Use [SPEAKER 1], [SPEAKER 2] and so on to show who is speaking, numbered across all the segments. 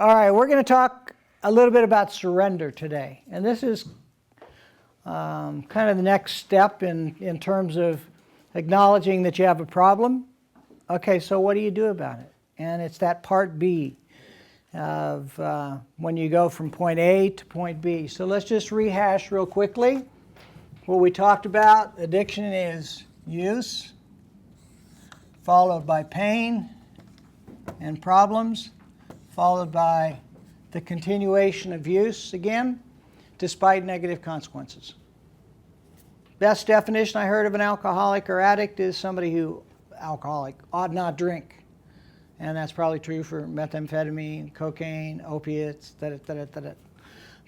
[SPEAKER 1] All right, we're going to talk a little bit about surrender today. And this is kind of the next step in terms of acknowledging that you have a problem. Okay, so what do you do about it? And it's that part B of when you go from point A to point B. So let's just rehash real quickly. What we talked about, addiction is use, followed by pain and problems, followed by the continuation of use again, despite negative consequences. Best definition I heard of an alcoholic or addict is somebody who, alcoholic, ought not drink. And that's probably true for methamphetamine, cocaine, opiates, the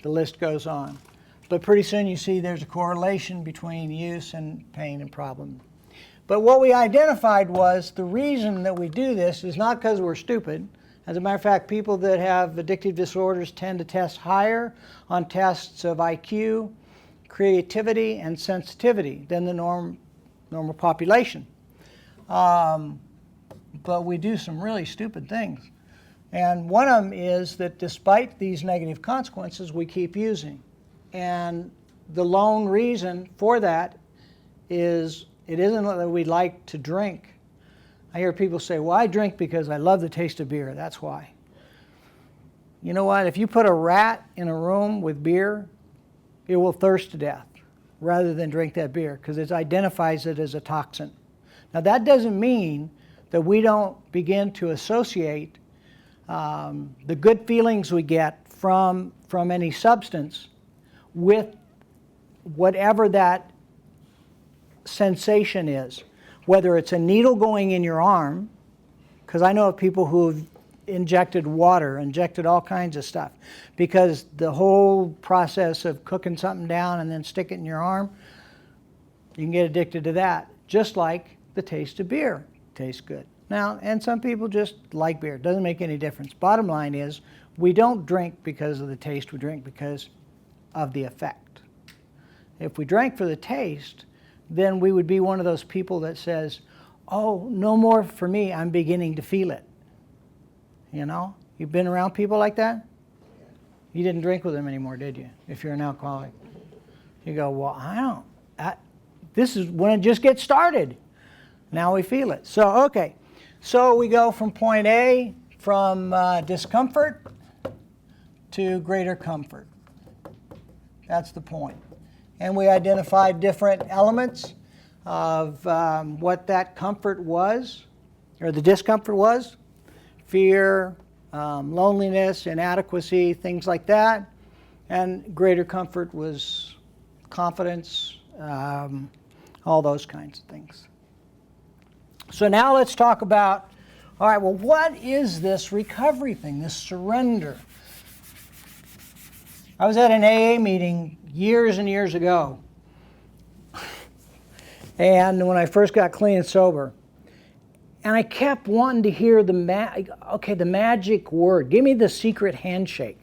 [SPEAKER 1] list goes on. But pretty soon you see there's a correlation between use and pain and problem. But what we identified was the reason that we do this is not because we're stupid. As a matter of fact, people that have addictive disorders tend to test higher on tests of IQ, creativity, and sensitivity than the normal population. But we do some really stupid things. And one of them is that despite these negative consequences, we keep using. And the lone reason for that is it isn't that we like to drink. I hear people say, well, I drink because I love the taste of beer. That's why. You know what? If you put a rat in a room with beer, it will thirst to death rather than drink that beer because it identifies it as a toxin. Now, that doesn't mean that we don't begin to associate the good feelings we get from any substance with whatever that sensation is. Whether it's a needle going in your arm, because I know of people who've injected water, injected all kinds of stuff, because the whole process of cooking something down and then stick it in your arm, you can get addicted to that, just like the taste of beer tastes good. Now, and some people just like beer. It doesn't make any difference. Bottom line is, we don't drink because of the taste, we drink because of the effect. If we drank for the taste, then we would be one of those people that says, oh, no more for me, I'm beginning to feel it. You know? You've been around people like that? You didn't drink with them anymore, did you? If you're an alcoholic. You go, well, this is when it just gets started. Now we feel it. So, okay. So we go from point A, from discomfort to greater comfort. That's the point. And we identified different elements of what that comfort was, or the discomfort was. Fear, loneliness, inadequacy, things like that. And greater comfort was confidence, all those kinds of things. So now let's talk about, all right, well, what is this recovery thing, this surrender? I was at an AA meeting years and years ago, and when I first got clean and sober, and I kept wanting to hear the magic word. Give me the secret handshake.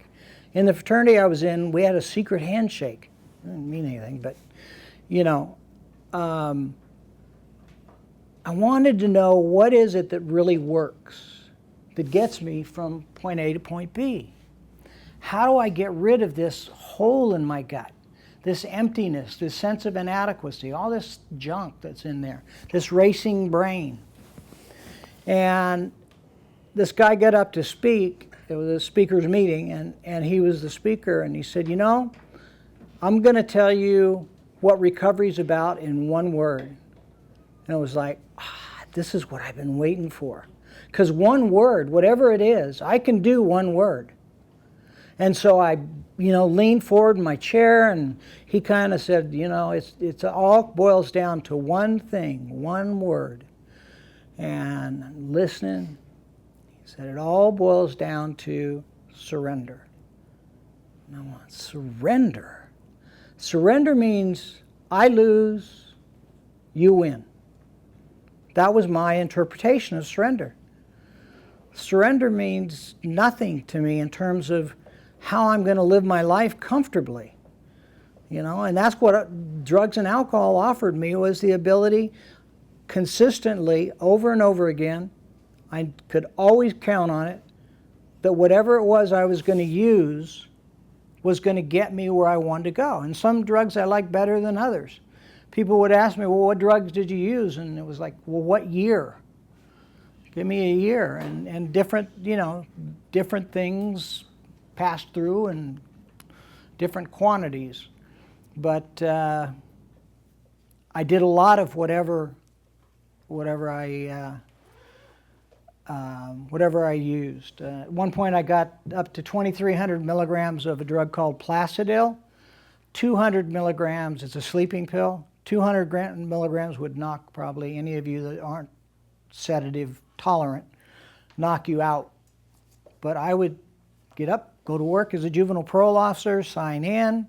[SPEAKER 1] In the fraternity I was in, we had a secret handshake. It didn't mean anything, but, you know, I wanted to know what is it that really works, that gets me from point A to point B. How do I get rid of this hole in my gut, this emptiness, this sense of inadequacy, all this junk that's in there, this racing brain? And this guy got up to speak. It was a speaker's meeting, and he was the speaker, and he said, you know, I'm going to tell you what recovery's about in one word. And it was like, this is what I've been waiting for. Because one word, whatever it is, I can do one word. And so I, leaned forward in my chair, and he kind of said, it's all boils down to one thing, one word. And listening, he said, it all boils down to surrender. And I want surrender. Surrender means I lose, you win. That was my interpretation of surrender. Surrender means nothing to me in terms of how I'm going to live my life comfortably. And that's what drugs and alcohol offered me, was the ability consistently over and over again. I could always count on it. that whatever it was I was going to use was going to get me where I wanted to go. And some drugs I like better than others. People would ask me, well, what drugs did you use? And it was like, well, what year? Give me a year. And different, different things passed through and different quantities. But I did a lot of whatever I used. At one point I got up to 2,300 milligrams of a drug called Placidil. 200 milligrams, it's a sleeping pill. 200 milligrams would knock probably any of you that aren't sedative tolerant, knock you out. But I would get up, go to work as a juvenile parole officer, sign in,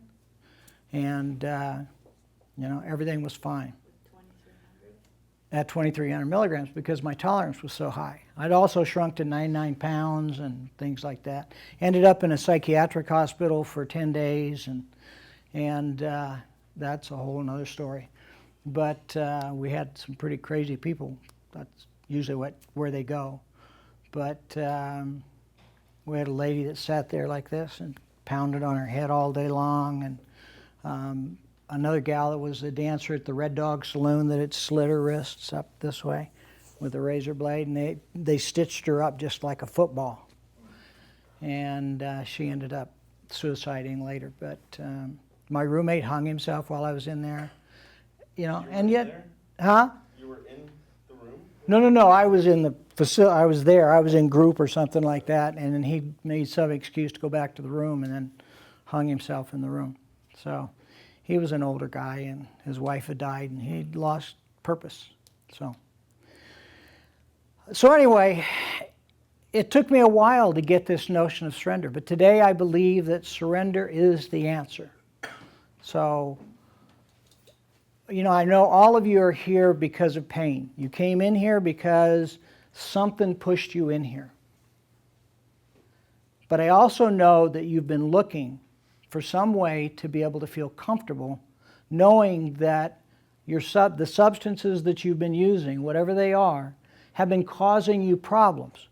[SPEAKER 1] and everything was fine. At 2,300 milligrams because my tolerance was so high. I'd also shrunk to 99 pounds and things like that. Ended up in a psychiatric hospital for 10 days, and that's a whole another story. But we had some pretty crazy people. That's usually where they go. But we had a lady that sat there like this and pounded on her head all day long, and another gal that was a dancer at the Red Dog Saloon that had slit her wrists up this way with a razor blade, and they stitched her up just like a football. And she ended up suiciding later. But my roommate hung himself while I was in there. And yet,
[SPEAKER 2] there?
[SPEAKER 1] huh?
[SPEAKER 2] You were in the room?
[SPEAKER 1] No. I was in the facility. I was there. I was in group or something like that, and then he made some excuse to go back to the room, and then hung himself in the room. So. He was an older guy, and his wife had died, and he'd lost purpose. So anyway, it took me a while to get this notion of surrender, but today I believe that surrender is the answer. So, I know all of you are here because of pain. You came in here because something pushed you in here. But I also know that you've been looking for some way to be able to feel comfortable knowing that the substances that you've been using, whatever they are, have been causing you problems.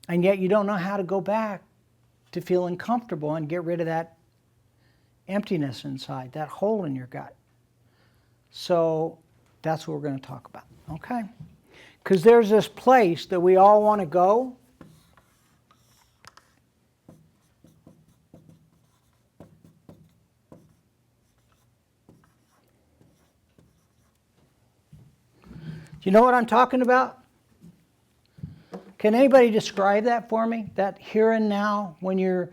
[SPEAKER 1] And yet you don't know how to go back to feeling comfortable and get rid of that emptiness inside, that hole in your gut. So that's what we're going to talk about, okay? Because there's this place that we all want to go. Do you know what I'm talking about? Can anybody describe that for me? That here and now, when you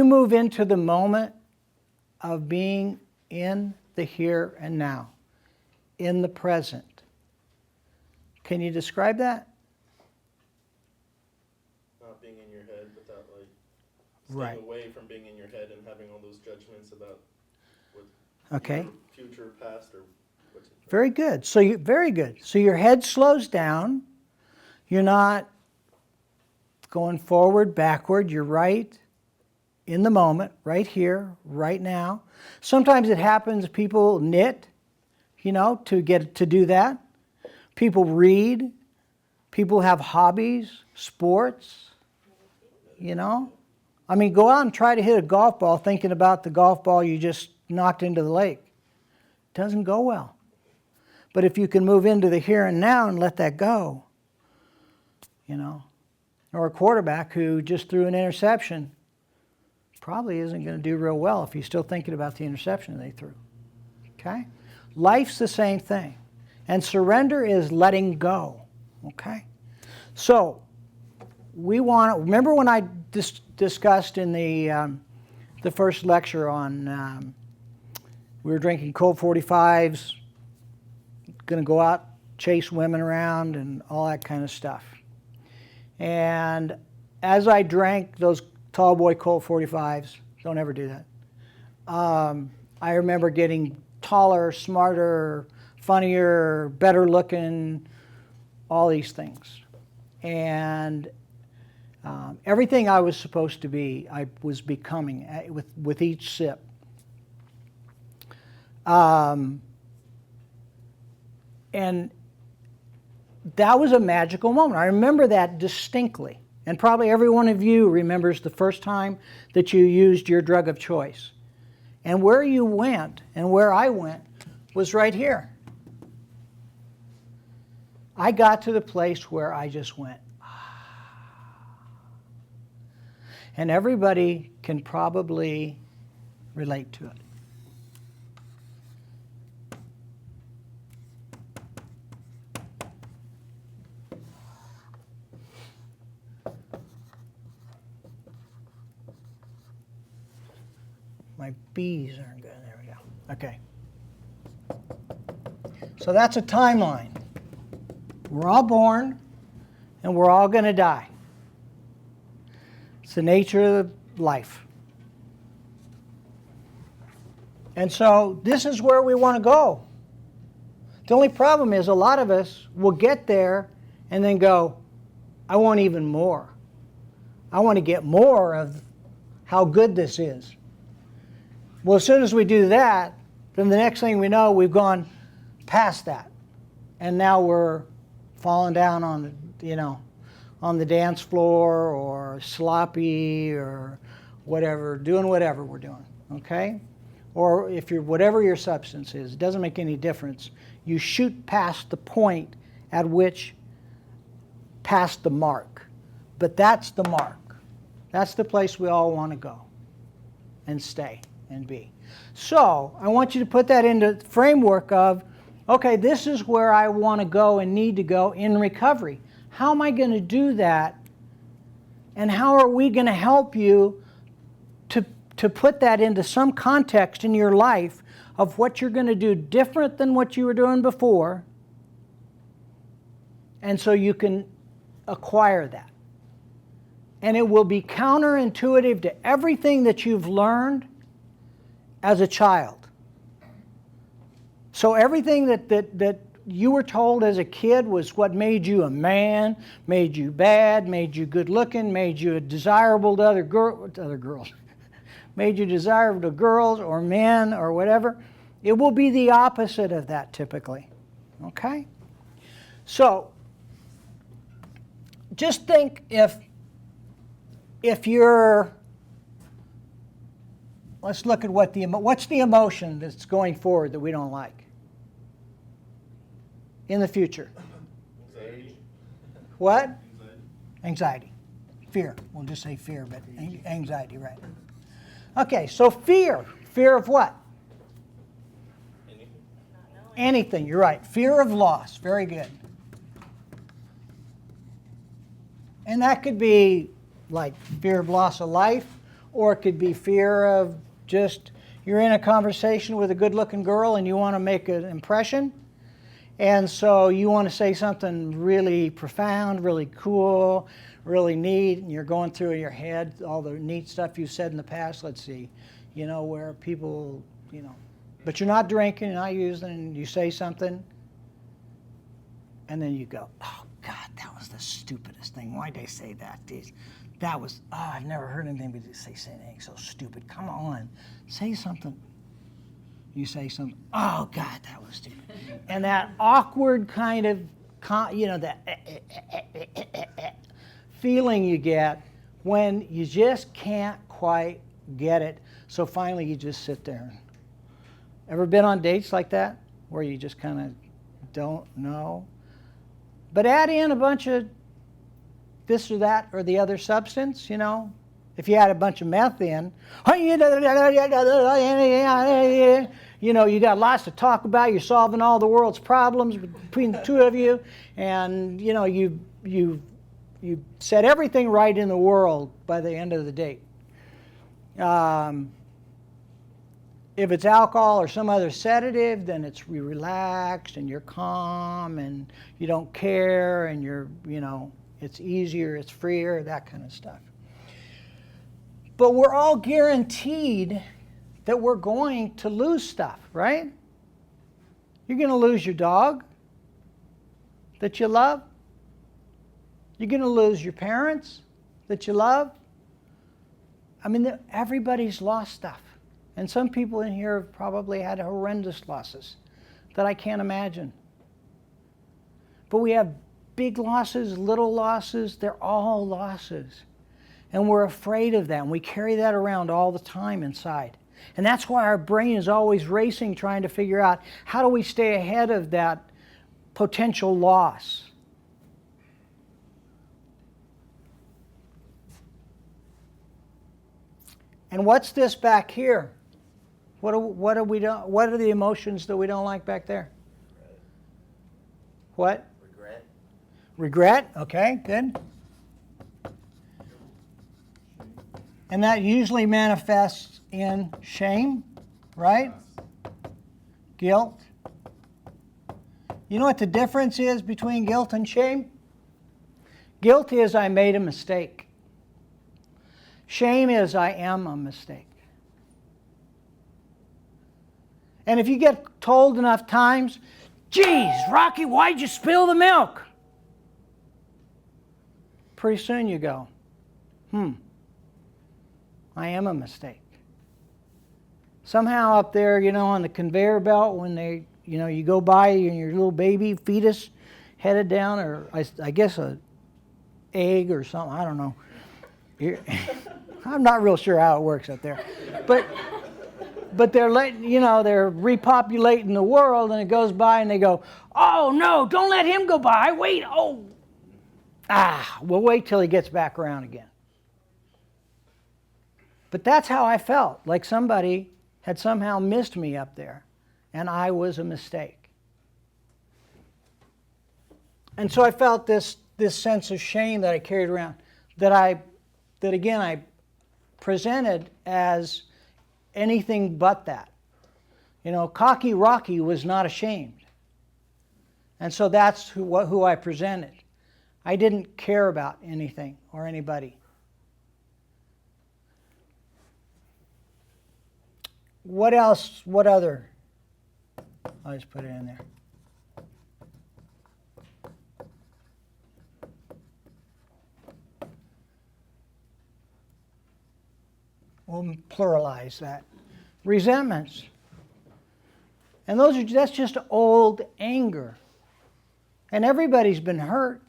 [SPEAKER 1] move into the moment of being in the here and now, in the present. Can you describe that?
[SPEAKER 2] Not being in your head, but that
[SPEAKER 1] Right.
[SPEAKER 2] staying away from being in your head and having all those judgments about what
[SPEAKER 1] Okay.
[SPEAKER 2] future, past, or what's in front.
[SPEAKER 1] Very good. Very good. So your head slows down. You're not going forward, backward. You're right in the moment, right here, right now. Sometimes it happens, people knit, to get to do that. People read. People have hobbies, sports, I mean, go out and try to hit a golf ball thinking about the golf ball you just knocked into the lake. It doesn't go well. But if you can move into the here and now and let that go, or a quarterback who just threw an interception probably isn't going to do real well if he's still thinking about the interception they threw. Okay? Life's the same thing. And surrender is letting go. Okay? So, remember when I discussed in the first lecture on, we were drinking Colt 45s, going to go out, chase women around, and all that kind of stuff. And as I drank those tall boy Colt 45s, don't ever do that, I remember getting taller, smarter, funnier, better looking, all these things. And everything I was supposed to be, I was becoming with each sip. And that was a magical moment. I remember that distinctly. And probably every one of you remembers the first time that you used your drug of choice. And where you went and where I went was right here. I got to the place where I just went, and everybody can probably relate to it. My B's aren't good. There we go. Okay. So that's a timeline. We're all born, and we're all going to die. It's the nature of life. And so this is where we want to go. The only problem is a lot of us will get there and then go, I want even more. I want to get more of how good this is. Well, as soon as we do that, then the next thing we know, we've gone past that. And now we're falling down on, on the dance floor or sloppy or whatever, doing whatever we're doing, okay? Or if you're, whatever your substance is, it doesn't make any difference. You shoot past the point at which, past the mark. But that's the mark. That's the place we all want to go and stay and be. So I want you to put that into the framework of, okay, this is where I want to go and need to go in recovery. How am I going to do that? And how are we going to help you to put that into some context in your life of what you're going to do different than what you were doing before, and so you can acquire that. And it will be counterintuitive to everything that you've learned as a child. So everything that you were told as a kid was what made you a man, made you bad, made you good looking, made you desirable to other girls, made you desirable to girls or men or whatever. It will be the opposite of that typically. Okay? So just think if you're, let's look at what's the emotion that's going forward that we don't like in the future?
[SPEAKER 2] Anxiety.
[SPEAKER 1] What? Anxiety. Fear. We'll just say fear, but anxiety, right? Okay, so fear. Fear of what? Anything, you're right. Fear of loss. Very good. And that could be like fear of loss of life, or it could be fear of just you're in a conversation with a good-looking girl and you want to make an impression, and so you want to say something really profound, really cool, really neat, and you're going through in your head all the neat stuff you've said in the past. Let's see, where people, but you're not drinking, you're not using, and you say something, and then you go, oh, God, that was the stupidest thing. Why'd they say that? That was, I've never heard anybody say anything so stupid. Come on, say something. You say something, oh, God, that was stupid. And that awkward kind of, that feeling you get when you just can't quite get it. So finally you just sit there. Ever been on dates like that where you just kind of don't know? But add in a bunch of this or that or the other substance, If you had a bunch of meth in, you got lots to talk about. You're solving all the world's problems between the two of you, and you set everything right in the world by the end of the date. If it's alcohol or some other sedative, then it's relaxed and you're calm and you don't care and it's easier, it's freer, that kind of stuff. But we're all guaranteed that we're going to lose stuff, right? You're going to lose your dog that you love. You're going to lose your parents that you love. I mean, everybody's lost stuff. And some people in here have probably had horrendous losses that I can't imagine. But we have big losses, little losses, they're all losses. And we're afraid of that, and we carry that around all the time inside. And that's why our brain is always racing, trying to figure out how do we stay ahead of that potential loss. And what's this back here? What are the emotions that we don't like back there? What?
[SPEAKER 3] Regret.
[SPEAKER 1] Regret? Okay, good. And that usually manifests in shame, right? Guilt. You know what the difference is between guilt and shame? Guilt is I made a mistake. Shame is I am a mistake. And if you get told enough times, geez, Rocky, why'd you spill the milk? Pretty soon you go, I am a mistake. Somehow up there, on the conveyor belt, when they, you go by and your little baby fetus headed down, or I guess a egg or something, I don't know. I'm not real sure how it works up there. But they're they're repopulating the world, and it goes by and they go, oh no, don't let him go by. Wait, we'll wait till he gets back around again. But that's how I felt, like somebody had somehow missed me up there, and I was a mistake. And so I felt this sense of shame that I carried around, that again I presented as anything but that. Cocky Rocky was not ashamed. And so that's who I presented. I didn't care about anything or anybody. What else? What other? I'll just put it in there. We'll pluralize that. Resentments. And that's just old anger. And everybody's been hurt.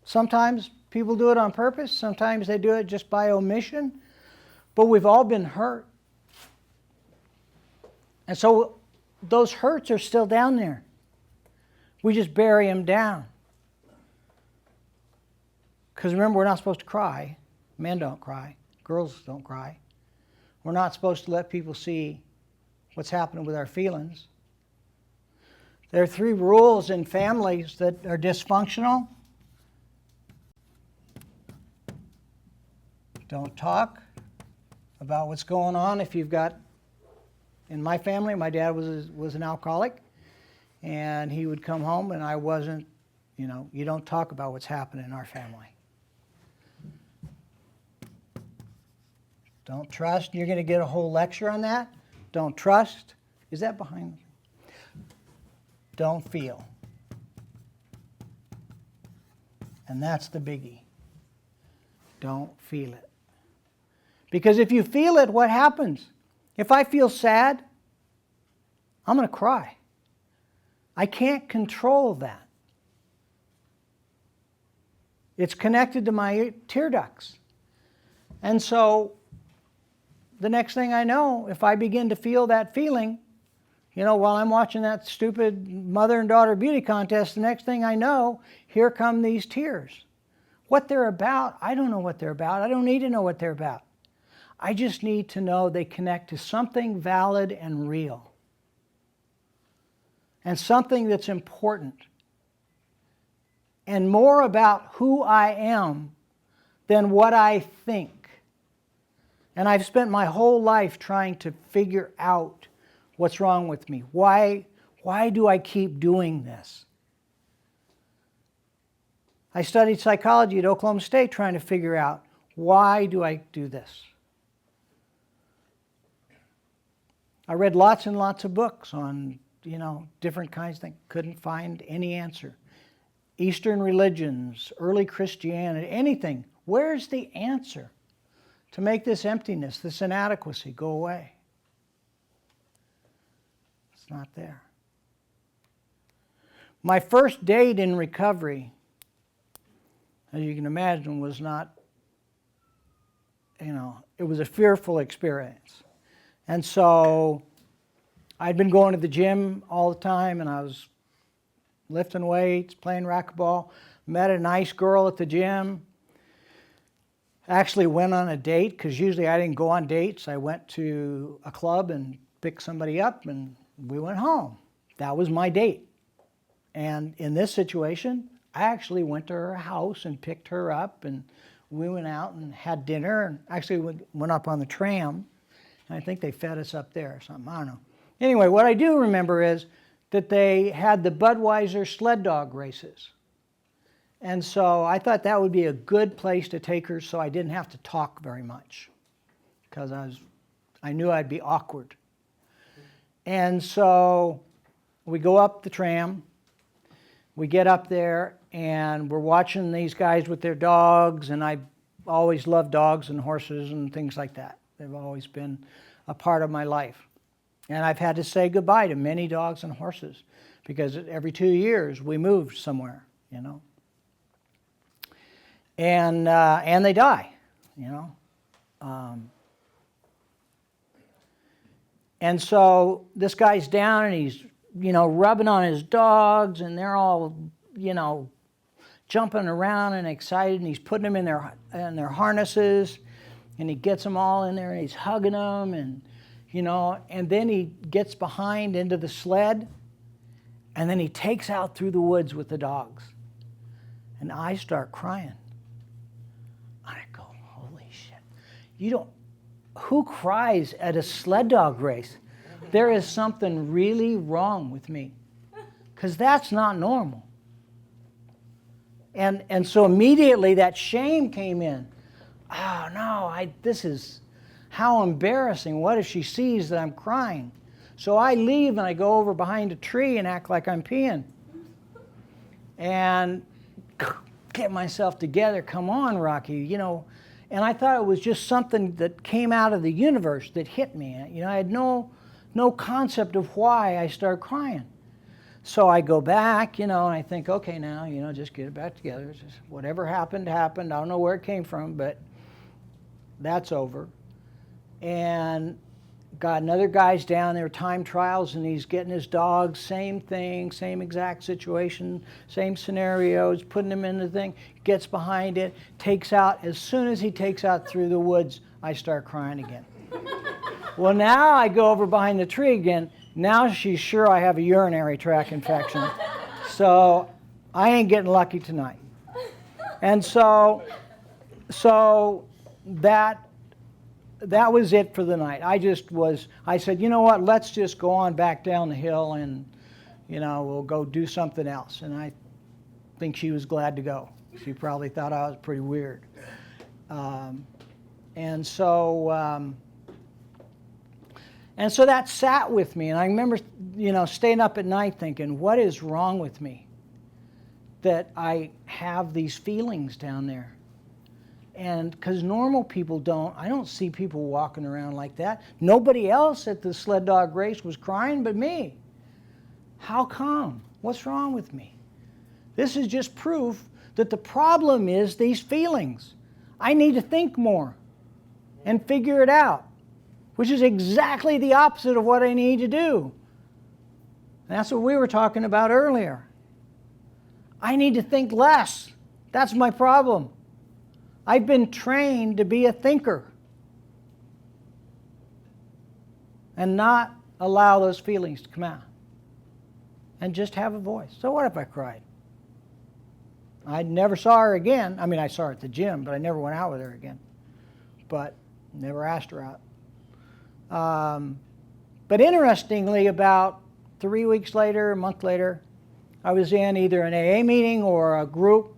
[SPEAKER 1] Sometimes people do it on purpose. Sometimes they do it just by omission. But we've all been hurt. And so those hurts are still down there. We just bury them down. Because remember, we're not supposed to cry. Men don't cry. Girls don't cry. We're not supposed to let people see what's happening with our feelings. There are 3 rules in families that are dysfunctional. Don't talk about what's going on. If you've got, in my family, my dad was an alcoholic, and he would come home, and I wasn't, you don't talk about what's happening in our family. Don't trust. You're going to get a whole lecture on that. Don't trust. Is that behind me? Don't feel. And that's the biggie. Don't feel it. Because if you feel it, what happens? If I feel sad, I'm going to cry. I can't control that. It's connected to my tear ducts. And so the next thing I know, if I begin to feel that feeling, while I'm watching that stupid mother and daughter beauty contest, the next thing I know, here come these tears. What they're about, I don't know what they're about. I don't need to know what they're about. I just need to know they connect to something valid and real. And something that's important. And more about who I am than what I think. And I've spent my whole life trying to figure out what's wrong with me. Why do I keep doing this? I studied psychology at Oklahoma State trying to figure out, why do I do this? I read lots and lots of books on, different kinds of things. Couldn't find any answer. Eastern religions, early Christianity, anything. Where's the answer to make this emptiness, this inadequacy go away? It's not there. My first date in recovery, as you can imagine, was not, it was a fearful experience. And so I'd been going to the gym all the time, and I was lifting weights, playing racquetball, met a nice girl at the gym. Actually went on a date, because usually I didn't go on dates. I went to a club and picked somebody up, and we went home. That was my date. And in this situation, I actually went to her house and picked her up, and we went out and had dinner, and actually went up on the tram, and I think they fed us up there or something, I don't know. Anyway, what I do remember is that they had the Budweiser sled dog races. And so I thought that would be a good place to take her so I didn't have to talk very much, because I knew I'd be awkward. And so we go up the tram, we get up there, and we're watching these guys with their dogs, and I always loved dogs and horses and things like that. They've always been a part of my life. And I've had to say goodbye to many dogs and horses, because every 2 years we moved somewhere, And they die, And so this guy's down, and he's, rubbing on his dogs, and they're all, jumping around and excited, and he's putting them in their harnesses, and he gets them all in there, and he's hugging them, and, and then he gets behind into the sled, and then he takes out through the woods with the dogs. And I start crying. I go, holy shit. Who cries at a sled dog race? There is something really wrong with me, because that's not normal. And so immediately that shame came in. Oh no, this is, how embarrassing. What if she sees that I'm crying? So I leave and I go over behind a tree and act like I'm peeing. And get myself together. Come on, Rocky, And I thought it was just something that came out of the universe that hit me. I had no concept of why I started crying. So I go back, and I think, okay, now, just get it back together. Just whatever happened, happened. I don't know where it came from, but that's over. And got another guy's down there, time trials, and he's getting his dogs, same thing, same exact situation, same scenarios, putting him in the thing, gets behind it, takes out. As soon as he takes out through the woods, I start crying again. Well, now I go over behind the tree again. Now she's sure I have a urinary tract infection. So I ain't getting lucky tonight. And so that was it for the night. I said, you know what, let's just go on back down the hill, and, we'll go do something else. And I think she was glad to go. She probably thought I was pretty weird. And so that sat with me. And I remember, staying up at night thinking, what is wrong with me that I have these feelings down there? And because normal people I don't see people walking around like that. Nobody else at the sled dog race was crying but me. How come? What's wrong with me? This is just proof that the problem is these feelings. I need to think more and figure it out, which is exactly the opposite of what I need to do. And that's what we were talking about earlier. I need to think less. That's my problem. I've been trained to be a thinker and not allow those feelings to come out and just have a voice. So what if I cried? I never saw her again. I mean, I saw her at the gym, but I never went out with her again. But never asked her out. But interestingly, about 3 weeks later, a month later, I was in either an AA meeting or a group,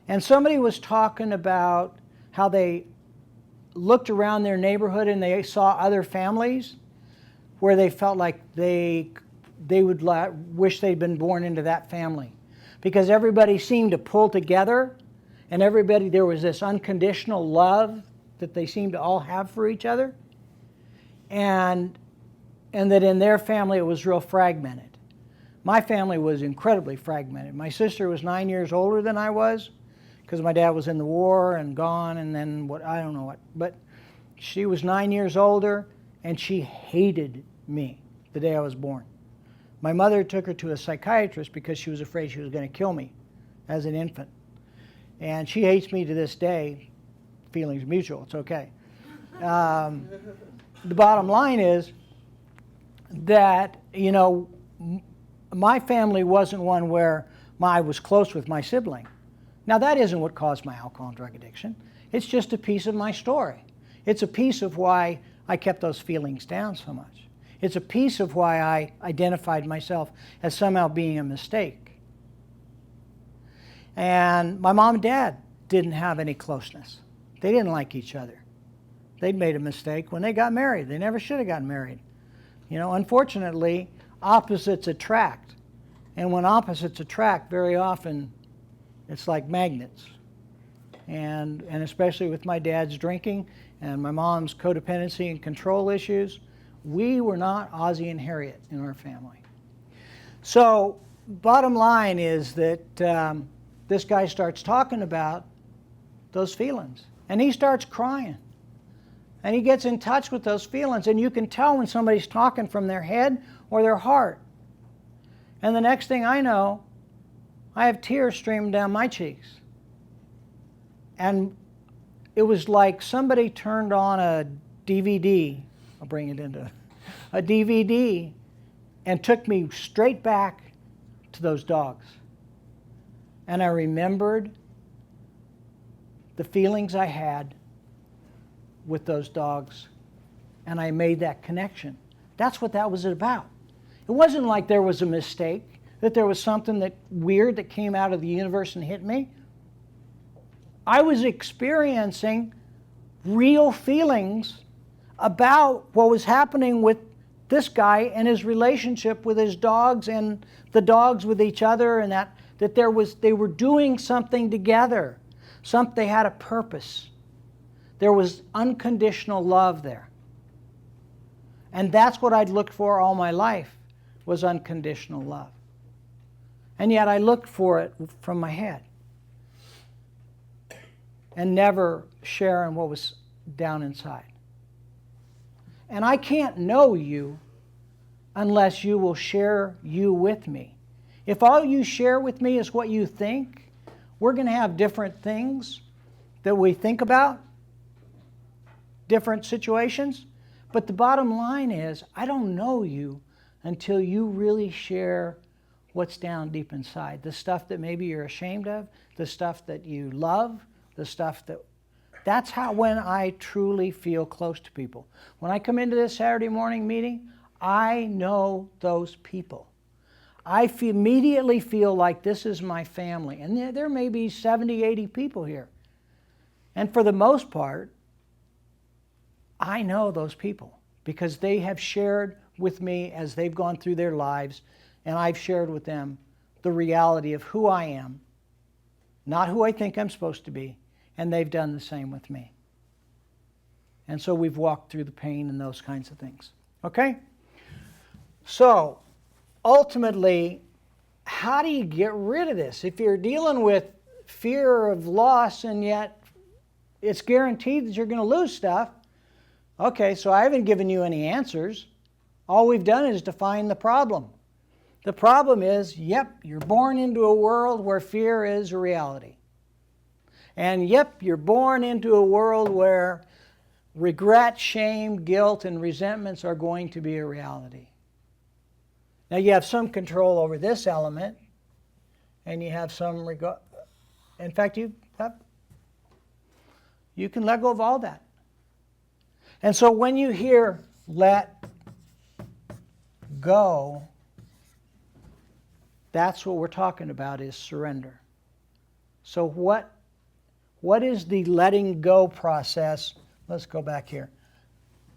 [SPEAKER 1] and somebody was talking about how they looked around their neighborhood and they saw other families where they felt like they would wish they'd been born into that family, because everybody seemed to pull together, and there was this unconditional love that they seemed to all have for each other, and that in their family it was real fragmented. My family was incredibly fragmented. My sister was 9 years older than I was because my dad was in the war and gone, and then what, I don't know what. But she was 9 years older, and she hated me the day I was born. My mother took her to a psychiatrist because she was afraid she was going to kill me as an infant. And she hates me to this day. Feelings mutual, it's okay. The bottom line is that, you know, my family wasn't one where I was close with my sibling. Now, that isn't what caused my alcohol and drug addiction. It's just a piece of my story. It's a piece of why I kept those feelings down so much. It's a piece of why I identified myself as somehow being a mistake. And my mom and dad didn't have any closeness. They didn't like each other. They'd made a mistake when they got married. They never should have gotten married. You know, unfortunately, opposites attract. And when opposites attract, very often it's like magnets. And especially with my dad's drinking and my mom's codependency and control issues, we were not Ozzie and Harriet in our family. So, bottom line is that this guy starts talking about those feelings. And he starts crying. And he gets in touch with those feelings. And you can tell when somebody's talking from their head or their heart. And the next thing I know, I have tears streaming down my cheeks. And it was like somebody turned on a DVD. I'll bring it into a DVD and took me straight back to those dogs. And I remembered the feelings I had with those dogs, and I made that connection. That's what that was about. It wasn't like there was a mistake, that there was something that weird that came out of the universe and hit me. I was experiencing real feelings about what was happening with this guy and his relationship with his dogs and the dogs with each other, and that they were doing something together. They had a purpose. There was unconditional love there. And that's what I'd looked for all my life, was unconditional love. And yet I looked for it from my head and never sharing what was down inside. And I can't know you unless you will share you with me. If all you share with me is what you think, we're going to have different things that we think about, different situations. But the bottom line is, I don't know you until you really share what's down deep inside. The stuff that maybe you're ashamed of, the stuff that you love, the stuff that's how, when I truly feel close to people. When I come into this Saturday morning meeting, I know those people. I immediately feel like this is my family. And there may be 70, 80 people here. And for the most part, I know those people because they have shared with me as they've gone through their lives, and I've shared with them the reality of who I am, not who I think I'm supposed to be, and they've done the same with me. And so we've walked through the pain and those kinds of things. Okay? So, ultimately, how do you get rid of this? If you're dealing with fear of loss and yet it's guaranteed that you're going to lose stuff, okay, so I haven't given you any answers. All we've done is define the problem. The problem is, yep, you're born into a world where fear is a reality. And yep, you're born into a world where regret, shame, guilt, and resentments are going to be a reality. Now you have some control over this element, and you have some regard. In fact, you can let go of all that. And so when you hear let go, that's what we're talking about, is surrender. So what is the letting go process? Let's go back here.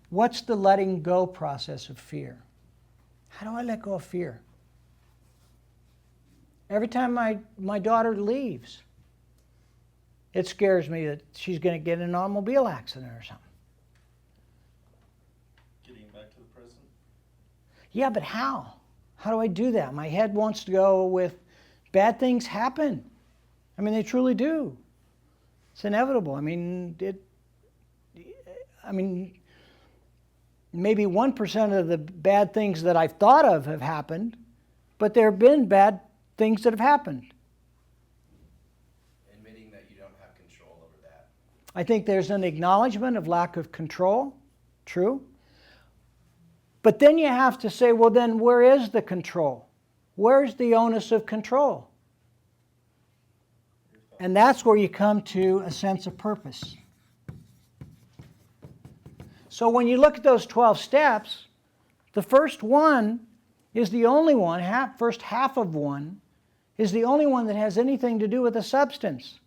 [SPEAKER 1] What's the letting go process of fear? How do I let go of fear? Every time my daughter leaves, it scares me that she's going to get in an automobile accident or something.
[SPEAKER 2] Getting back to the present?
[SPEAKER 1] Yeah, but how? How do I do that? My head wants to go with bad things happen. I mean, they truly do. It's inevitable. I mean, maybe 1% of the bad things that I've thought of have happened, but there have been bad things that have happened.
[SPEAKER 3] Admitting that you don't have control over that.
[SPEAKER 1] I think there's an acknowledgement of lack of control. True. But then you have to say, well, then where is the control? Where's the onus of control? And that's where you come to a sense of purpose. So when you look at those 12 steps, the first one is the only one, first half of one, is the only one that has anything to do with the substance.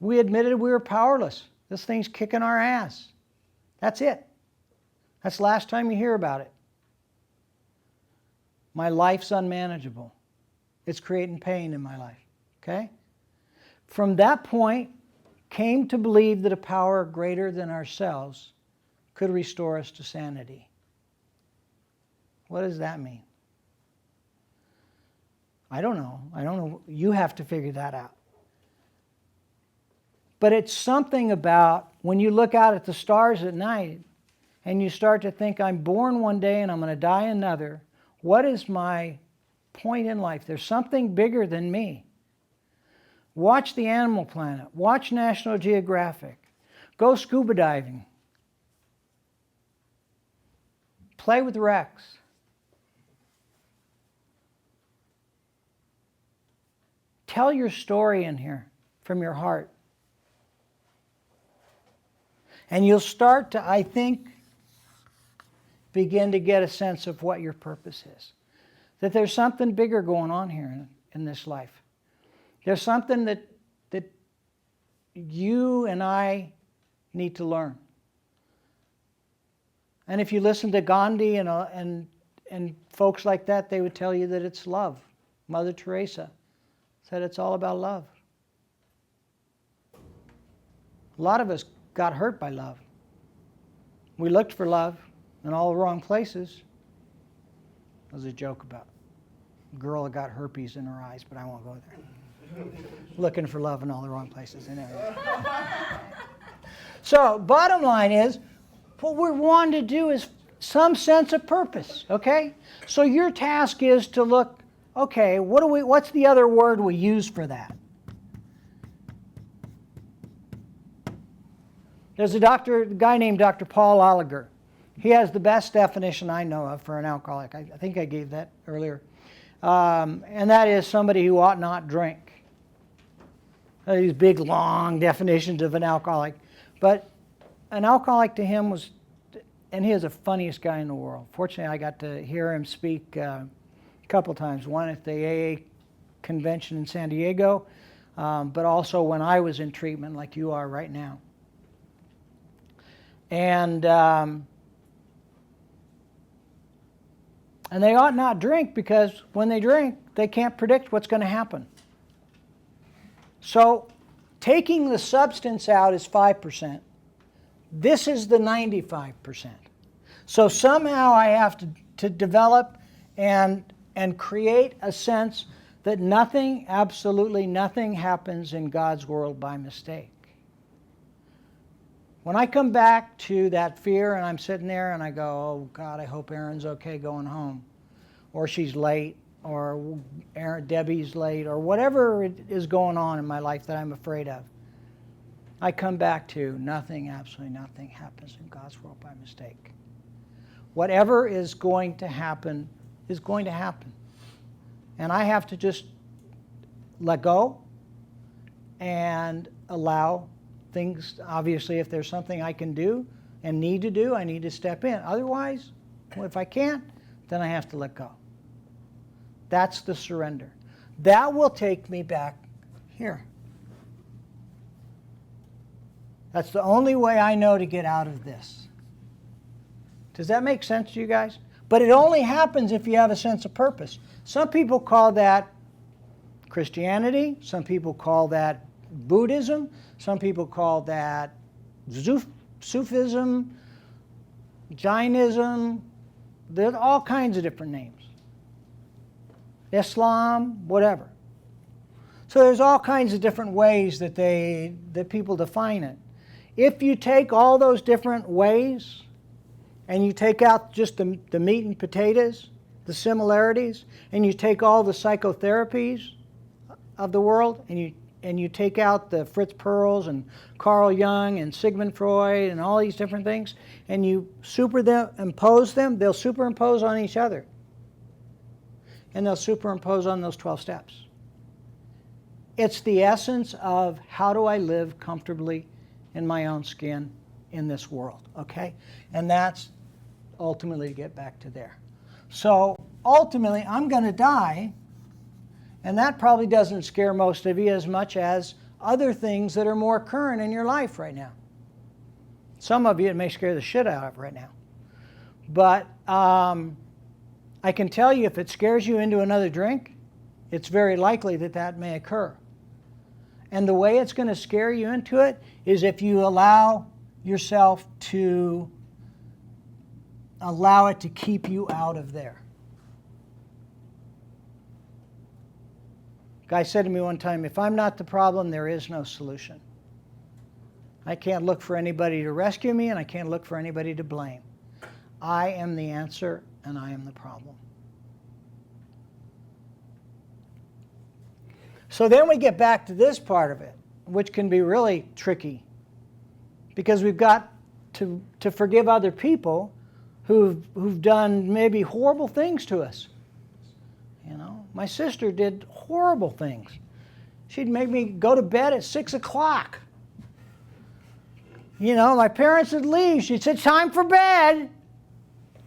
[SPEAKER 1] We admitted we were powerless. This thing's kicking our ass. That's it. That's the last time you hear about it. My life's unmanageable. It's creating pain in my life. Okay? From that point, came to believe that a power greater than ourselves could restore us to sanity. What does that mean? I don't know. I don't know. You have to figure that out. But it's something about when you look out at the stars at night and you start to think, I'm born one day and I'm going to die another. What is my point in life? There's something bigger than me. Watch the Animal Planet. Watch National Geographic. Go scuba diving. Play with Rex. Tell your story in here from your heart. And you'll start to, I think, begin to get a sense of what your purpose is. That there's something bigger going on here in this life. There's something that you and I need to learn. And if you listen to Gandhi and folks like that, they would tell you that it's love. Mother Teresa said it's all about love. A lot of us got hurt by love. We looked for love in all the wrong places. There was a joke about a girl that got herpes in her eyes, but I won't go there. Looking for love in all the wrong places. So, bottom line is, what we're wanting to do is some sense of purpose, okay? So your task is to look, okay, what's the other word we use for that? There's a guy named Dr. Paul Oliger. He has the best definition I know of for an alcoholic. I think I gave that earlier. And that is somebody who ought not drink. These big, long definitions of an alcoholic. But an alcoholic to him was, and he is the funniest guy in the world. Fortunately, I got to hear him speak a couple times. One at the AA convention in San Diego, but also when I was in treatment like you are right now. And they ought not drink because when they drink, they can't predict what's going to happen. So taking the substance out is 5%. This is the 95%. So somehow I have to develop and create a sense that nothing, absolutely nothing happens in God's world by mistake. When I come back to that fear and I'm sitting there and I go, oh God, I hope Erin's okay going home, or she's late, or Debbie's late, or whatever is going on in my life that I'm afraid of, I come back to nothing, absolutely nothing happens in God's world by mistake. Whatever is going to happen is going to happen. And I have to just let go and allow things. Obviously, if there's something I can do and need to do, I need to step in. Otherwise, if I can't, then I have to let go. That's the surrender. That will take me back here. That's the only way I know to get out of this. Does that make sense to you guys? But it only happens if you have a sense of purpose. Some people call that Christianity. Some people call that Buddhism. Some people call that Sufism, Jainism, There's all kinds of different names. Islam, whatever. So there's all kinds of different ways that people define it. If you take all those different ways and you take out just the meat and potatoes, the similarities, and you take all the psychotherapies of the world and you take out the Fritz Perls and Carl Jung and Sigmund Freud and all these different things, and you superimpose them, they'll superimpose on each other. And they'll superimpose on those 12 steps. It's the essence of how do I live comfortably in my own skin in this world, okay? And that's ultimately to get back to there. So ultimately, I'm going to die, and that probably doesn't scare most of you as much as other things that are more current in your life right now. Some of you, it may scare the shit out of right now. But I can tell you, if it scares you into another drink, it's very likely that that may occur. And the way it's going to scare you into it is if you allow yourself to allow it to keep you out of there. A guy said to me one time, if I'm not the problem, there is no solution. I can't look for anybody to rescue me, and I can't look for anybody to blame. I am the answer, and I am the problem. So then we get back to this part of it, which can be really tricky, because we've got to forgive other people who've done maybe horrible things to us. You know, my sister did horrible things. She'd make me go to bed at 6 o'clock. You know, my parents would leave. She'd say, time for bed.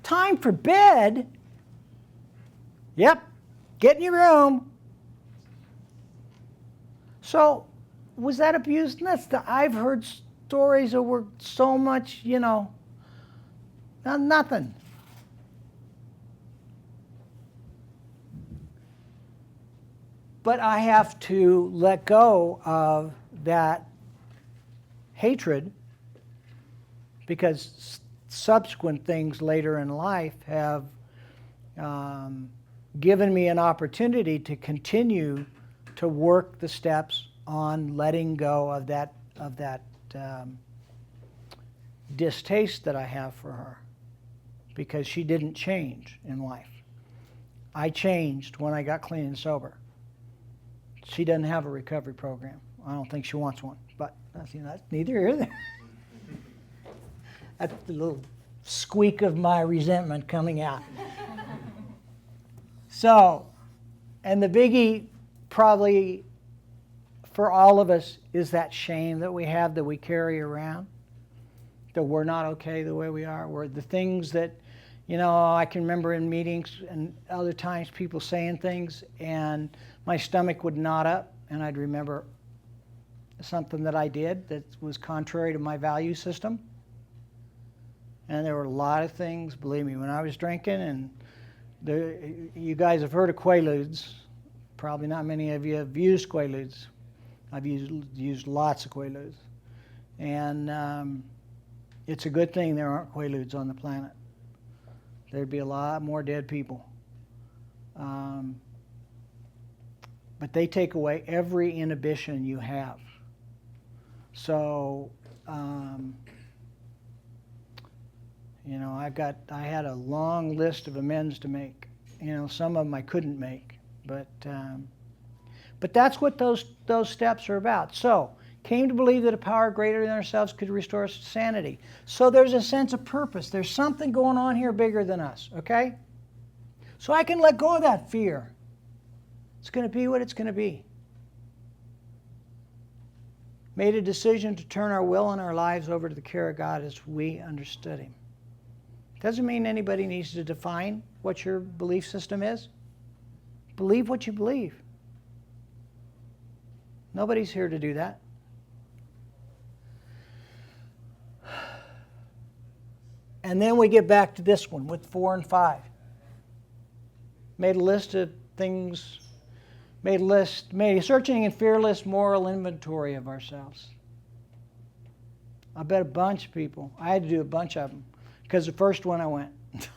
[SPEAKER 1] Time for bed? Yep, get in your room. So, was that abuse? I've heard stories that were so much, you know, nothing. But I have to let go of that hatred, because subsequent things later in life have given me an opportunity to continue to work the steps on letting go of that distaste that I have for her, because she didn't change in life. I changed when I got clean and sober. She doesn't have a recovery program. I don't think she wants one, but that's neither here nor there. That's the little squeak of my resentment coming out. So, and the biggie probably for all of us is that shame that we have, that we carry around, that we're not okay the way we are. We're the things that, you know, I can remember in meetings and other times people saying things and my stomach would knot up, and I'd remember something that I did that was contrary to my value system. And there were a lot of things, believe me, when I was drinking, and you guys have heard of Quaaludes. Probably not many of you have used Quaaludes. I've used lots of Quaaludes. And it's a good thing there aren't Quaaludes on the planet. There'd be a lot more dead people. But they take away every inhibition you have. So, you know, I had a long list of amends to make. You know, some of them I couldn't make, but that's what those steps are about. So, came to believe that a power greater than ourselves could restore us to sanity. So there's a sense of purpose. There's something going on here bigger than us, okay? So I can let go of that fear. It's going to be what it's going to be. Made a decision to turn our will and our lives over to the care of God as we understood Him. Doesn't mean anybody needs to define what your belief system is. Believe what you believe. Nobody's here to do that. And then we get back to this one with 4 and 5. Made a list of things, made a searching and fearless moral inventory of ourselves. I bet a bunch of people, I had to do a bunch of them, because the first one I went,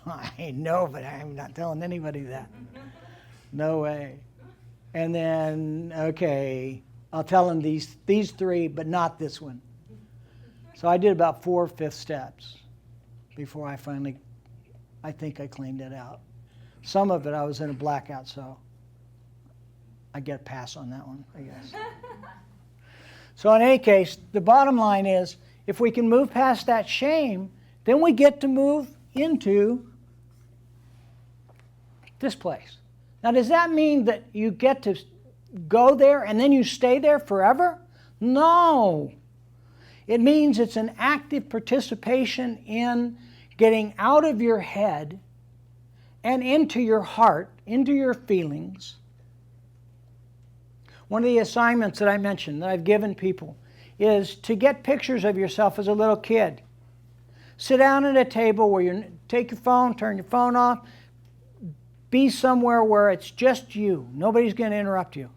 [SPEAKER 1] I know, but I'm not telling anybody that. No way. And then, okay, I'll tell them these three, but not this one. So I did about 4 fifth steps before I finally, I think I cleaned it out. Some of it I was in a blackout, so I get a pass on that one, I guess. So in any case, the bottom line is, if we can move past that shame, then we get to move into this place. Now, does that mean that you get to go there and then you stay there forever? No. It means it's an active participation in getting out of your head and into your heart, into your feelings. One of the assignments that I mentioned that I've given people is to get pictures of yourself as a little kid. Sit down at a table where you take your phone, turn your phone off, be somewhere where it's just you. Nobody's going to interrupt you.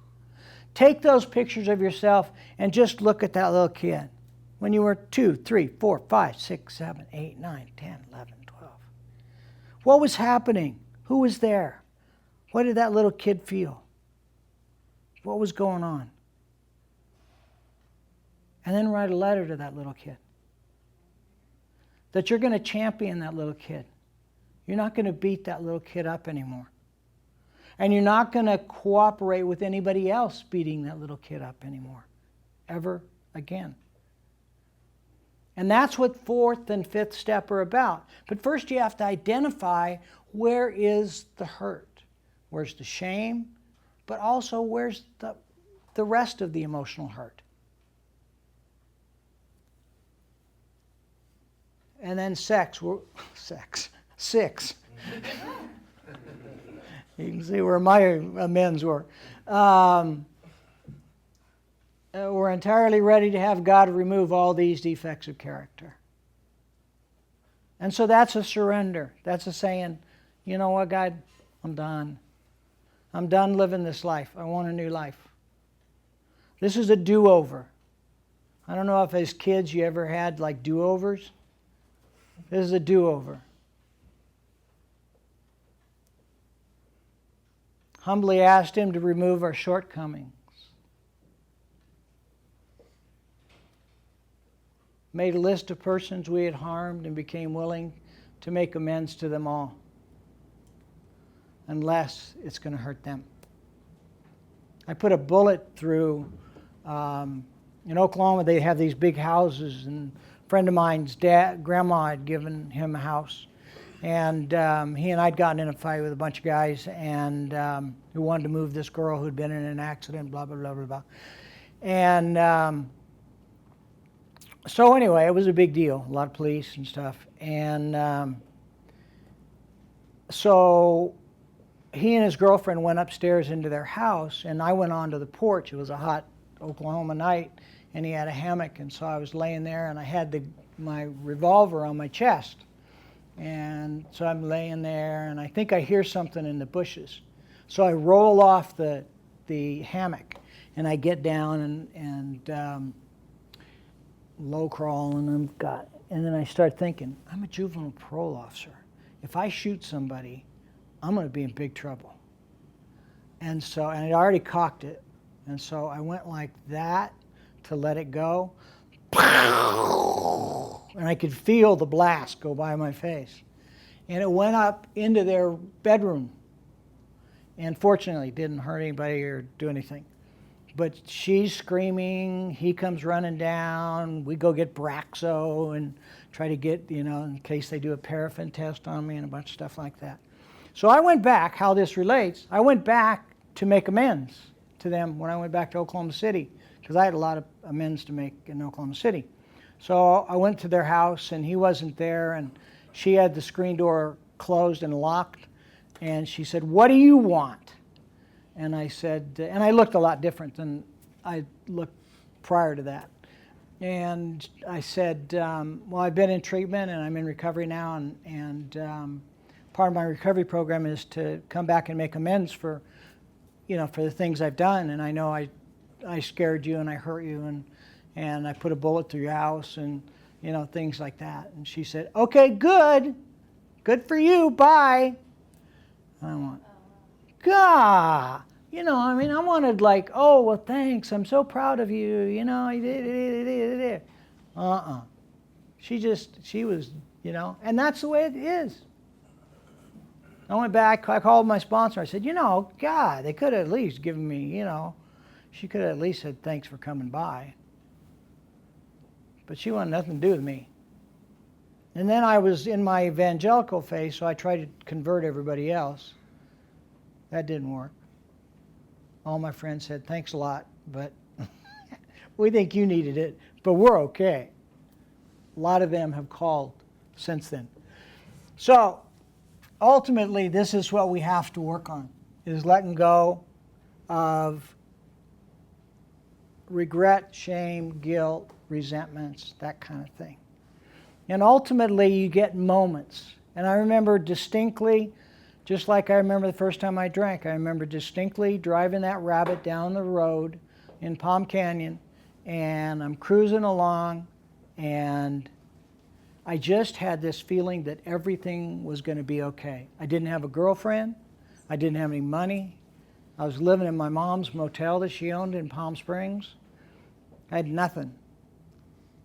[SPEAKER 1] Take those pictures of yourself and just look at that little kid. When you were 2, 3, 4, 5, 6, 7, 8, 9, 10, 11, 12. What was happening? Who was there? What did that little kid feel? What was going on? And then write a letter to that little kid. That you're going to champion that little kid. You're not going to beat that little kid up anymore. And you're not going to cooperate with anybody else beating that little kid up anymore. Ever again. And that's what 4th and 5th step are about. But first you have to identify where is the hurt. Where's the shame? But also where's the rest of the emotional hurt. And then 6. You can see where my amends were. We're entirely ready to have God remove all these defects of character. And so that's a surrender. That's a saying, you know what, God, I'm done. I'm done living this life. I want a new life. This is a do-over. I don't know if as kids you ever had like do-overs. This is a do-over. Humbly asked Him to remove our shortcomings. Made a list of persons we had harmed and became willing to make amends to them all. Unless it's going to hurt them. I put a bullet through, in Oklahoma they have these big houses, and a friend of mine's grandma had given him a house. And he and I'd gotten in a fight with a bunch of guys and who wanted to move this girl who'd been in an accident, blah, blah, blah, blah, blah. And so anyway, it was a big deal, a lot of police and stuff. And so he and his girlfriend went upstairs into their house, and I went onto the porch. It was a hot Oklahoma night, and he had a hammock, and so I was laying there, and I had my revolver on my chest. And so I'm laying there, and I think I hear something in the bushes. So I roll off the hammock, and I get down and low crawl, and and then I start thinking, I'm a juvenile parole officer. If I shoot somebody, I'm going to be in big trouble. And so, and I'd already cocked it, and so I went like that to let it go. And I could feel the blast go by my face. And it went up into their bedroom. And fortunately, it didn't hurt anybody or do anything. But she's screaming, he comes running down, we go get Braxo and try to get, in case they do a paraffin test on me and a bunch of stuff like that. So I went back, how this relates, I went back to make amends to them when I went back to Oklahoma City, because I had a lot of amends to make in Oklahoma City. So I went to their house, and he wasn't there, and she had the screen door closed and locked, and she said, "What do you want?" And I said, and I looked a lot different than I looked prior to that. And I said, well, I've been in treatment, and I'm in recovery now, and part of my recovery program is to come back and make amends for the things I've done, and I know I scared you, and I hurt you, and I put a bullet through your house, and things like that. And she said, okay, good, Good for you, bye. I went, God. You know, I mean, I wanted like, oh, well, thanks. I'm so proud of you. You know, you did. She was, you know, and that's the way it is. I went back, I called my sponsor. I said, you know, God, they could have at least given me, you know, she could have at least said, thanks for coming by. But she wanted nothing to do with me. And then I was in my evangelical phase, so I tried to convert everybody else. That didn't work. All my friends said, thanks a lot, but we think you needed it, but we're okay. A lot of them have called since then. So, ultimately, this is what we have to work on, is letting go of regret, shame, guilt, resentments, that kind of thing. And ultimately, you get moments. And I remember distinctly, just like I remember the first time I drank, I remember distinctly driving that rabbit down the road in Palm Canyon, and I'm cruising along, and I just had this feeling that everything was going to be okay. I didn't have a girlfriend. I didn't have any money. I was living in my mom's motel that she owned in Palm Springs. I had nothing.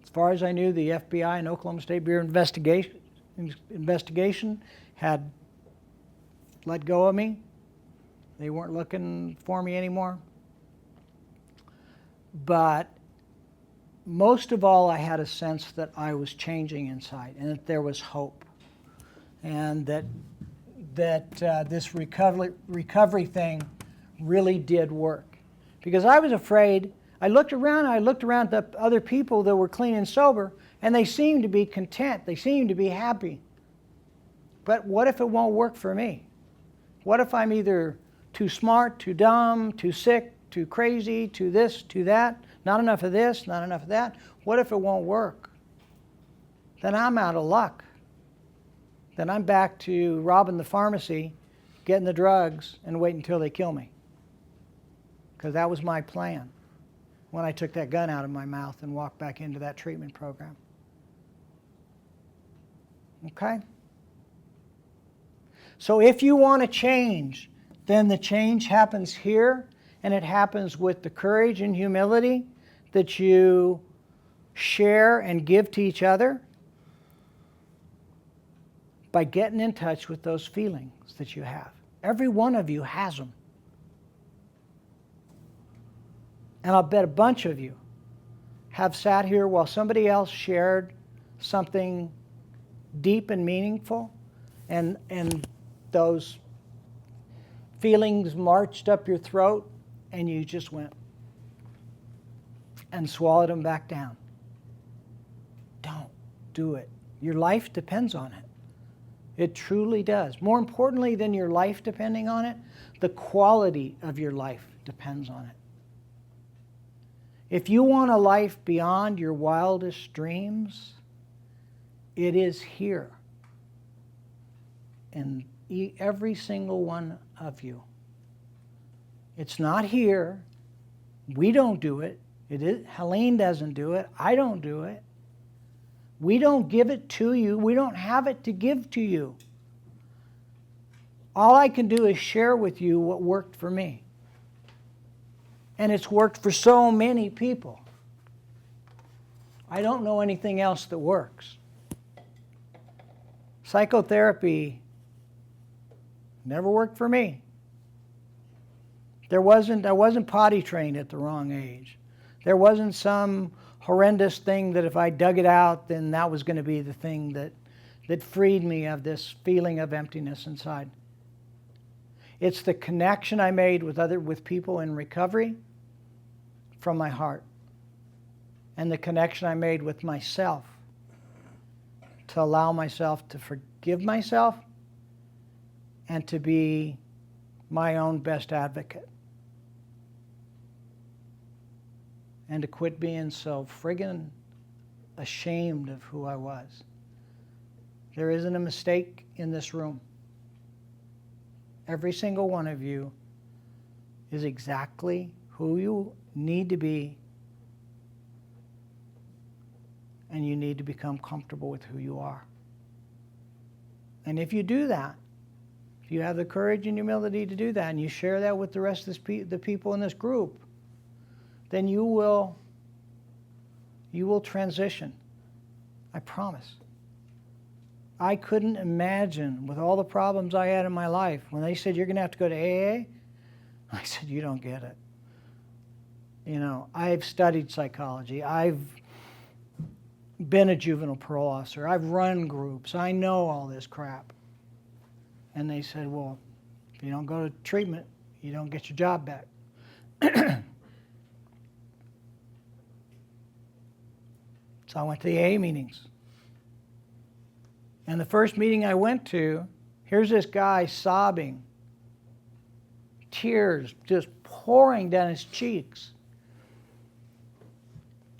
[SPEAKER 1] As far as I knew, the FBI and Oklahoma State Bureau investigation had let go of me. They weren't looking for me anymore. But most of all, I had a sense that I was changing inside and that there was hope, and that this recovery thing really did work. Because I was afraid. I looked around at the other people that were clean and sober, and they seemed to be content. They seemed to be happy. But what if it won't work for me? What if I'm either too smart, too dumb, too sick, too crazy, too this, too that, not enough of this, not enough of that? What if it won't work? Then I'm out of luck. Then I'm back to robbing the pharmacy, getting the drugs, and waiting until they kill me. Because that was my plan when I took that gun out of my mouth and walked back into that treatment program. Okay? So if you want to change, then the change happens here, and it happens with the courage and humility that you share and give to each other by getting in touch with those feelings that you have. Every one of you has them. And I'll bet a bunch of you have sat here while somebody else shared something deep and meaningful, and those feelings marched up your throat, and you just went and swallowed them back down. Don't do it. Your life depends on it. It truly does. More importantly than your life depending on it, the quality of your life depends on it. If you want a life beyond your wildest dreams, it is here in every single one of you. It's not here. We don't do it. Helene doesn't do it. I don't do it. We don't give it to you. We don't have it to give to you. All I can do is share with you what worked for me. And it's worked for so many people. I don't know anything else that works. Psychotherapy never worked for me. I wasn't potty trained at the wrong age. There wasn't some horrendous thing that if I dug it out, then that was going to be the thing that freed me of this feeling of emptiness inside. It's the connection I made with people in recovery from my heart, and the connection I made with myself to allow myself to forgive myself and to be my own best advocate, and to quit being so friggin' ashamed of who I was. There isn't a mistake in this room. Every single one of you is exactly who you need to be, and you need to become comfortable with who you are. And if you do that, if you have the courage and humility to do that, and you share that with the rest of the people in this group, then you will transition. I promise. I couldn't imagine, with all the problems I had in my life, when they said, you're going to have to go to AA, I said, you don't get it. You know, I've studied psychology. I've been a juvenile parole officer. I've run groups. I know all this crap. And they said, well, if you don't go to treatment, you don't get your job back. So I went to the AA meetings. And the first meeting I went to, here's this guy sobbing, tears just pouring down his cheeks.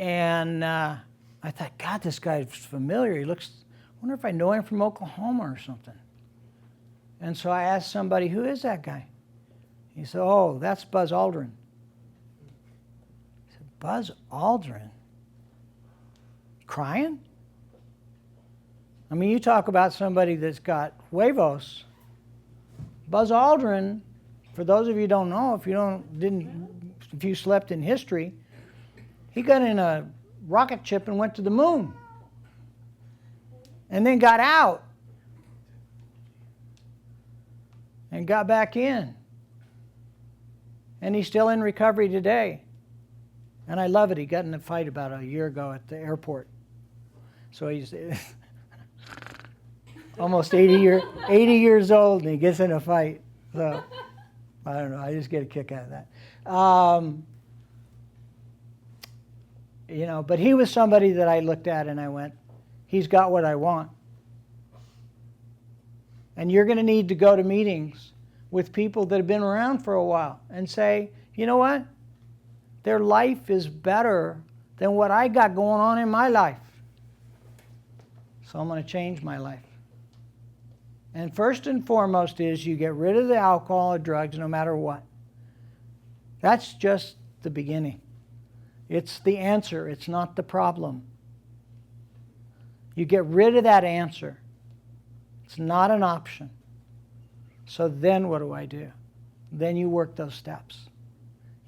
[SPEAKER 1] And I thought, God, this guy's familiar. He looks, I wonder if I know him from Oklahoma or something. And so I asked somebody, who is that guy? He said, oh, that's Buzz Aldrin. I said, Buzz Aldrin? Crying? I mean, you talk about somebody that's got huevos. Buzz Aldrin, for those of you who don't know, if you slept in history, he got in a rocket ship and went to the moon. And then got out. And got back in. And he's still in recovery today. And I love it. He got in a fight about a year ago at the airport. So he's almost 80 years old, and he gets in a fight. So I don't know. I just get a kick out of that. You know, but he was somebody that I looked at and I went, he's got what I want. And you're going to need to go to meetings with people that have been around for a while and say, you know what? Their life is better than what I got going on in my life. So I'm going to change my life. And first and foremost is you get rid of the alcohol or drugs no matter what. That's just the beginning. It's the answer. It's not the problem. You get rid of that answer. It's not an option. So then what do? Then you work those steps.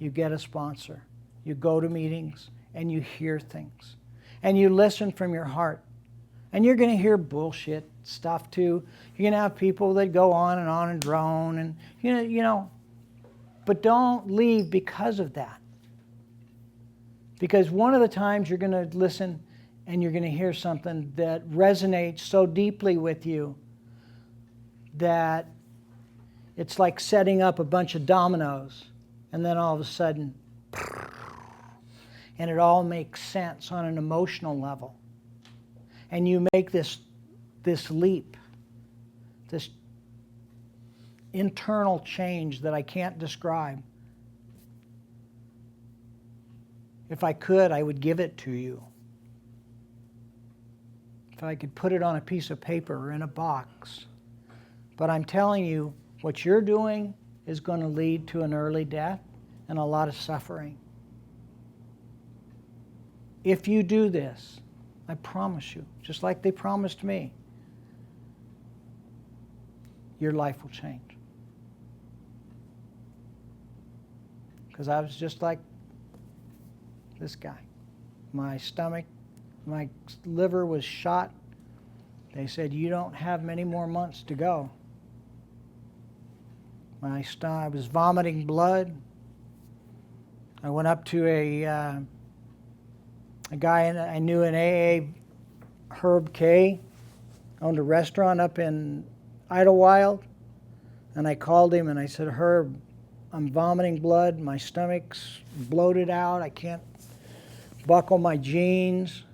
[SPEAKER 1] You get a sponsor. You go to meetings and you hear things. And you listen from your heart. And you're going to hear bullshit stuff too. You're going to have people that go on and drone and you know. But don't leave because of that. Because one of the times you're going to listen and you're going to hear something that resonates so deeply with you that it's like setting up a bunch of dominoes, and then all of a sudden, and it all makes sense on an emotional level. And you make this leap, this internal change that I can't describe. If I could, I would give it to you. If I could put it on a piece of paper or in a box. But I'm telling you, what you're doing is going to lead to an early death and a lot of suffering. If you do this, I promise you, just like they promised me, your life will change. Because I was just like this guy. My stomach, my liver was shot. They said, you don't have many more months to go. I was vomiting blood. I went up to a guy I knew in AA, Herb K, owned a restaurant up in Idlewild, and I called him and I said, Herb, I'm vomiting blood, my stomach's bloated out, I can't buckle my jeans.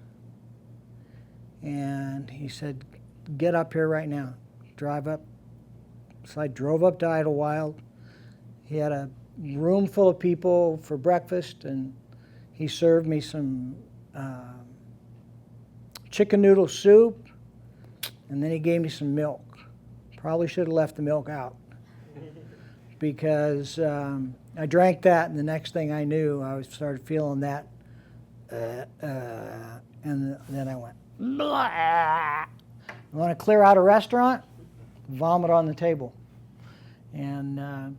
[SPEAKER 1] And he said, get up here right now, drive up. So I drove up to Idlewild. He had a room full of people for breakfast, and he served me some chicken noodle soup, and then he gave me some milk. Probably should have left the milk out because I drank that, and the next thing I knew, I started feeling that, and then I went, blah. You want to clear out a restaurant? vomit on the table. And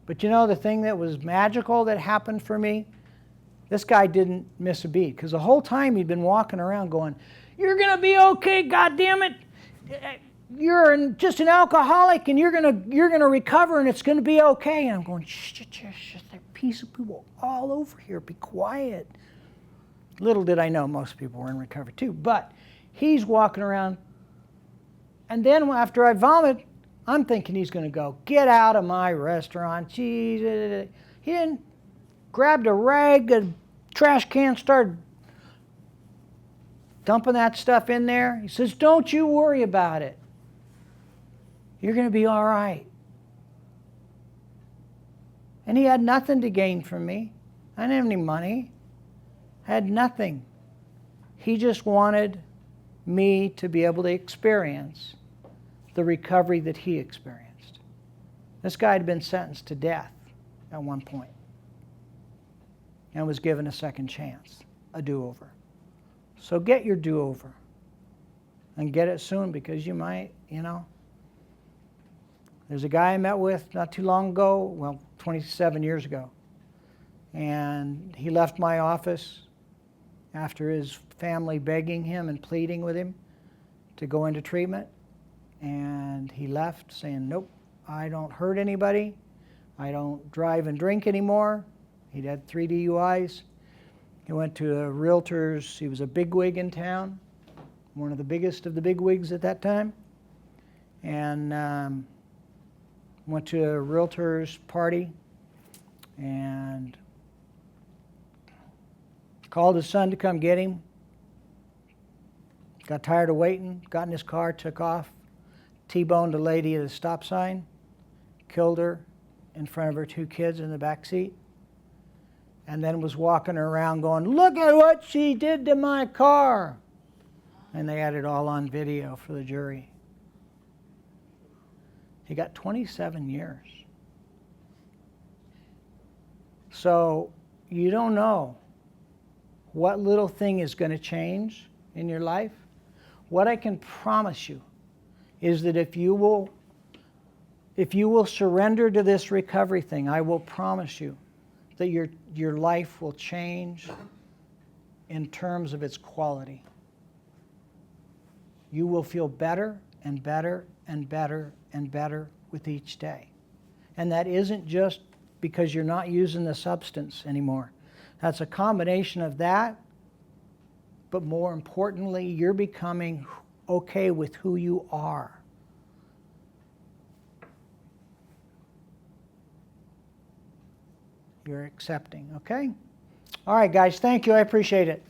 [SPEAKER 1] but you know, the thing that was magical that happened for me, this guy didn't miss a beat, because the whole time he'd been walking around going, "You're gonna be okay, goddammit. You're just an alcoholic, and you're gonna recover, and it's gonna be okay." And I'm going, shh, there are piece of people all over here. Be quiet. Little did I know most people were in recovery too. But he's walking around, and then after I vomit, I'm thinking he's going to go, "Get out of my restaurant." Jeez. He didn't. Grabbed a rag, a trash can, started dumping that stuff in there. He says, "Don't you worry about it. You're going to be all right." And he had nothing to gain from me. I didn't have any money. I had nothing. He just wanted me to be able to experience the recovery that he experienced. This guy had been sentenced to death at one point and was given a second chance, a do-over. So get your do-over and get it soon, because you might, There's a guy I met with not too long ago, well, 27 years ago, and he left my office after his family begging him and pleading with him to go into treatment. And he left saying, "Nope, I don't hurt anybody. I don't drive and drink anymore." He'd had 3 DUIs. He went to a realtor's. He was a bigwig in town, one of the biggest of the bigwigs at that time. And went to a realtor's party and called his son to come get him. Got tired of waiting, got in his car, took off, T-boned a lady at a stop sign, killed her in front of her 2 kids in the back seat, and then was walking around going, "Look at what she did to my car." And they had it all on video for the jury. He got 27 years. So you don't know what little thing is going to change in your life. What I can promise you is that if you will surrender to this recovery thing, I will promise you that your life will change in terms of its quality. You will feel better and better and better and better with each day. And that isn't just because you're not using the substance anymore. That's a combination of that, but more importantly, you're becoming okay with who you are. You're accepting, okay? All right, guys, thank you. I appreciate it.